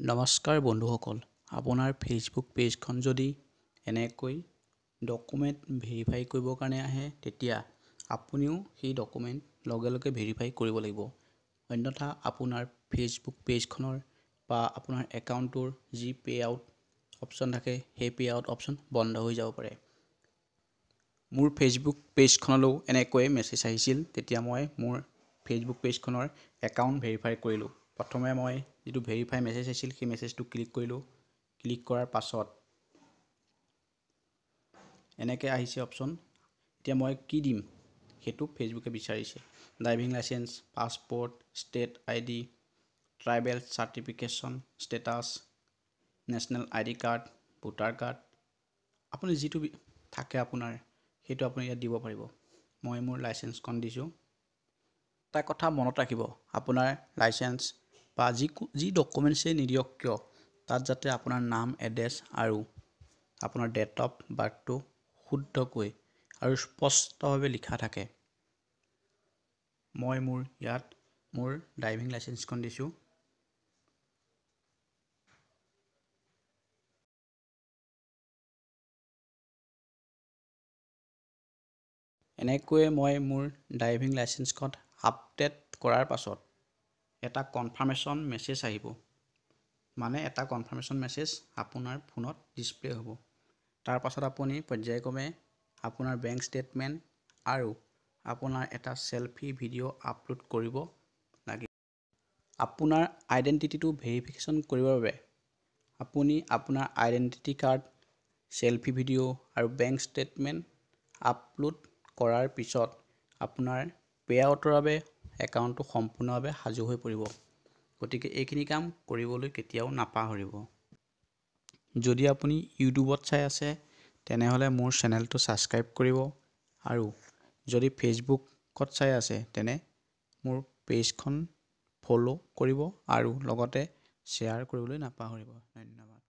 নমস্কাৰ বন্ধুসকল, আপোনাৰ ফেচবুক পেজখন যদি এনেকৈ ডকুমেণ্ট ভেৰিফাই কৰিবৰ কাৰণে আহে, তেতিয়া আপুনিও সেই ডকুমেণ্ট লগে লগে ভেৰিফাই কৰিব লাগিব। অন্যথা আপোনাৰ ফেচবুক পেজখনৰ বা আপোনাৰ একাউণ্টটোৰ যি পে আউট অপশ্যন থাকে, সেই পে আউট অপশ্যন বন্ধ হৈ যাব পাৰে। মোৰ ফেচবুক পেজখনলৈও এনেকৈ মেছেজ আহিছিল। তেতিয়া মই মোৰ ফেচবুক পেজখনৰ একাউণ্ট ভেৰিফাই কৰিলোঁ। প্ৰথমে মই যিটো ভেৰিফাই মেছেজ আহিছিল সেই মেছেজটো ক্লিক কৰিলোঁ। ক্লিক কৰাৰ পাছত এনেকৈ আহিছে অপশ্যন। এতিয়া মই কি দিম সেইটো ফেচবুকে বিচাৰিছে। Driving licence, passport, state ID, tribal certification status, national ID card, voter card, আপুনি যিটো থাকে আপোনাৰ সেইটো আপুনি ইয়াত দিব পাৰিব। মই মোৰ লাইচেঞ্চখন দিছোঁ। এটা কথা মনত ৰাখিব, আপোনাৰ লাইচেঞ্চ বা যি ডকুমেণ্টছেই নিদিয়ক কিয়, তাত যাতে আপোনাৰ নাম, এড্ৰেছ আৰু আপোনাৰ ডেট অফ বাৰ্থটো শুদ্ধকৈ আৰু স্পষ্টভাৱে লিখা থাকে। মই ইয়াত মোৰ ড্ৰাইভিং লাইচেঞ্চখন দিছোঁ। এনেকৈয়ে মই মোৰ ড্ৰাইভিং লাইচেঞ্চখন আপডেট কৰাৰ পাছত এটা কনফাৰ্মেশ্যন মেছেজ আহিব। মানে এটা কনফাৰ্মেশ্যন মেছেজ আপোনাৰ ফোনত ডিছপ্লে হ'ব। তাৰ পাছত আপুনি পৰ্যায়ক্ৰমে আপোনাৰ বেংক ষ্টেটমেণ্ট আৰু আপোনাৰ এটা চেলফি ভিডিঅ' আপলোড কৰিব লাগিব। আপোনাৰ আইডেণ্টিটিটো ভেৰিফিকেশ্যন কৰিবৰ বাবে আপুনি আপোনাৰ আইডেণ্টিটি কাৰ্ড, চেলফি ভিডিঅ' আৰু বেংক ষ্টেটমেণ্ট আপলোড কৰাৰ পিছত আপোনাৰ পে আউটৰ বাবে একাউণ্টটো সম্পূৰ্ণভাৱে সাজু হৈ পৰিব। গতিকে এইখিনি কাম কৰিবলৈ কেতিয়াও নাপাহৰিব। যদি আপুনি ইউটিউবত চাই আছে, তেনেহ'লে মোৰ চেনেলটো ছাবস্ক্ৰাইব কৰিব, আৰু যদি ফেচবুকত চাই আছে তেনে মোৰ পেজখন ফ'ল' কৰিব আৰু লগতে শ্বেয়াৰ কৰিবলৈ নাপাহৰিব। ধন্যবাদ।